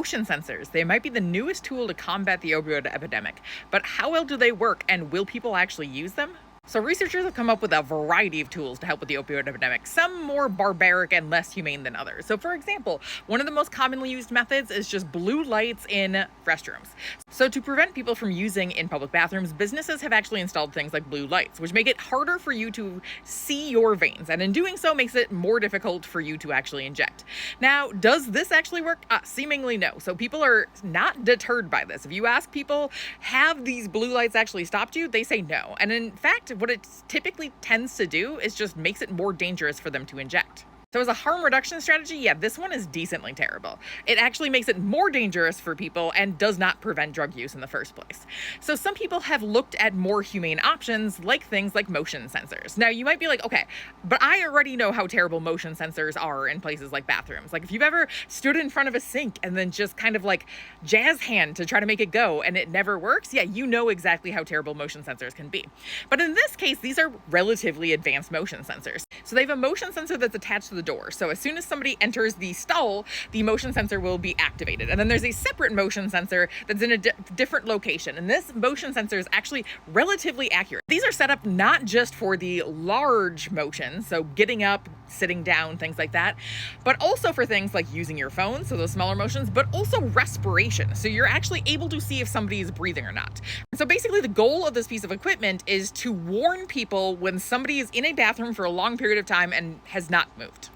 Motion sensors. They might be the newest tool to combat the opioid epidemic, but how well do they work and will people actually use them? So researchers have come up with a variety of tools to help with the opioid epidemic, some more barbaric and less humane than others. So for example, one of the most commonly used methods is just blue lights in restrooms. So to prevent people from using in public bathrooms, businesses have actually installed things like blue lights, which make it harder for you to see your veins. And in doing so makes it more difficult for you to actually inject. Now, does this actually work? Seemingly no. So people are not deterred by this. If you ask people, have these blue lights actually stopped you? They say no. And in fact, what it typically tends to do is just makes it more dangerous for them to inject. So as a harm reduction strategy, yeah, this one is decently terrible. It actually makes it more dangerous for people and does not prevent drug use in the first place. So some people have looked at more humane options, like things like motion sensors. Now you might be like, okay, but I already know how terrible motion sensors are in places like bathrooms. Like if you've ever stood in front of a sink and then just kind of like jazz hand to try to make it go and it never works, yeah, you know exactly how terrible motion sensors can be. But in this case, these are relatively advanced motion sensors. So they have a motion sensor that's attached to the door. So as soon as somebody enters the stall, the motion sensor will be activated. And then there's a separate motion sensor that's in a different location. And this motion sensor is actually relatively accurate. These are set up not just for the large motions, so getting up, sitting down, things like that, but also for things like using your phone, so those smaller motions, but also respiration. So you're actually able to see if somebody is breathing or not. So basically the goal of this piece of equipment is to warn people when somebody is in a bathroom for a long period of time and has not moved.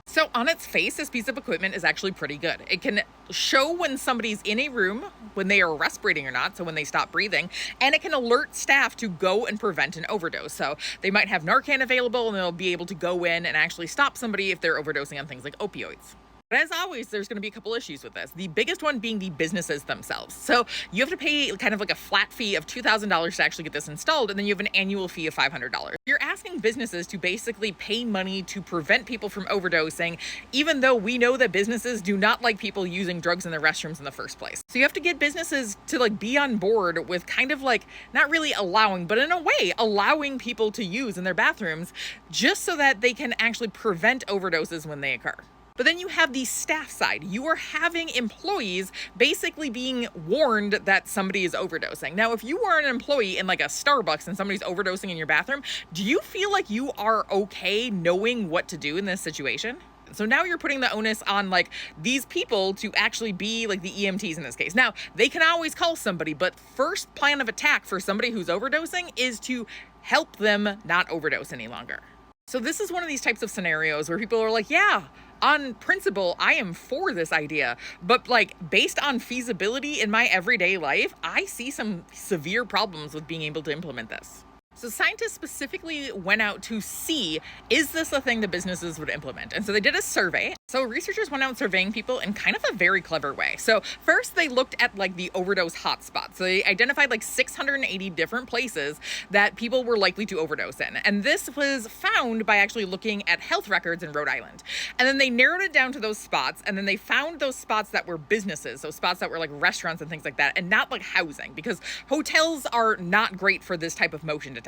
So on its face, this piece of equipment is actually pretty good. It can show when somebody's in a room, when they are respirating or not, so when they stop breathing, and it can alert staff to go and prevent an overdose. So they might have Narcan available and they'll be able to go in and actually stop somebody if they're overdosing on things like opioids. But as always, there's going to be a couple issues with this. The biggest one being the businesses themselves. So you have to pay kind of like a flat fee of $2,000 to actually get this installed, and then you have an annual fee of $500. You're asking businesses to basically pay money to prevent people from overdosing, even though we know that businesses do not like people using drugs in their restrooms in the first place. So you have to get businesses to like be on board with kind of like not really allowing, but in a way allowing people to use in their bathrooms just so that they can actually prevent overdoses when they occur. But then you have the staff side. You are having employees basically being warned that somebody is overdosing. Now, if you are an employee in like a Starbucks and somebody's overdosing in your bathroom, do you feel like you are okay knowing what to do in this situation? So now you're putting the onus on like these people to actually be like the EMTs in this case. Now, they can always call somebody, but first plan of attack for somebody who's overdosing is to help them not overdose any longer. So this is one of these types of scenarios where people are like, yeah, on principle, I am for this idea, but like based on feasibility in my everyday life, I see some severe problems with being able to implement this. So scientists specifically went out to see, is this a thing that businesses would implement? And so they did a survey. So researchers went out surveying people in kind of a very clever way. So first they looked at like the overdose hotspots. So they identified like 680 different places that people were likely to overdose in. And this was found by actually looking at health records in Rhode Island. And then they narrowed it down to those spots. And then they found those spots that were businesses. So spots that were like restaurants and things like that, and not like housing, because hotels are not great for this type of motion detection.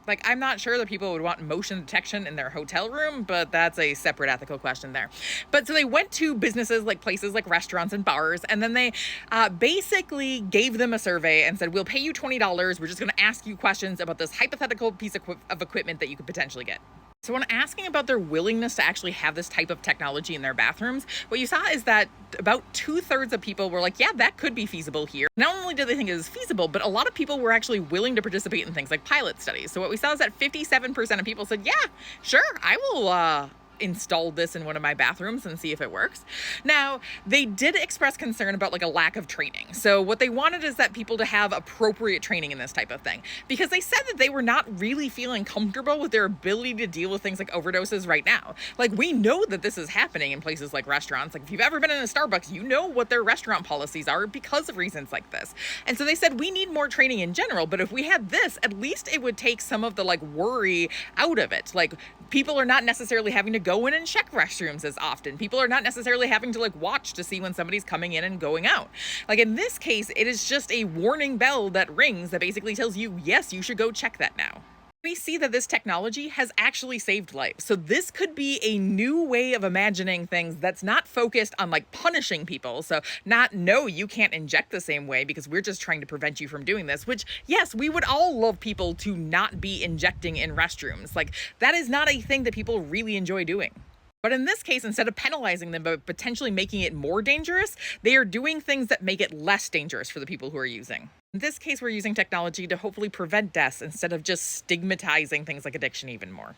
Like, I'm not sure that people would want motion detection in their hotel room, but that's a separate ethical question there. But so they went to businesses like places like restaurants and bars, and then they basically gave them a survey and said, we'll pay you $20. We're just going to ask you questions about this hypothetical piece of equipment that you could potentially get. So when asking about their willingness to actually have this type of technology in their bathrooms, what you saw is that about 2/3 of people were like, yeah, that could be feasible here. Not only did they think it was feasible, but a lot of people were actually willing to participate in things like pilot studies. So what we saw is that 57% of people said, yeah, sure, I will install this in one of my bathrooms and see if it works. Now, they did express concern about like a lack of training. So what they wanted is that people to have appropriate training in this type of thing, because they said that they were not really feeling comfortable with their ability to deal with things like overdoses right now. Like, we know that this is happening in places like restaurants. Like, if you've ever been in a Starbucks, you know what their restaurant policies are because of reasons like this. And so they said, we need more training in general, but if we had this, at least it would take some of the like worry out of it. Like, people are not necessarily having to go in and check restrooms as often. People are not necessarily having to like watch to see when somebody's coming in and going out. Like in this case, it is just a warning bell that rings that basically tells you, yes, you should go check that now. We see that this technology has actually saved lives. So this could be a new way of imagining things that's not focused on like punishing people. So not, no, you can't inject the same way because we're just trying to prevent you from doing this, which yes, we would all love people to not be injecting in restrooms. Like that is not a thing that people really enjoy doing. But in this case, instead of penalizing them but potentially making it more dangerous, they are doing things that make it less dangerous for the people who are using. In this case, we're using technology to hopefully prevent deaths instead of just stigmatizing things like addiction even more.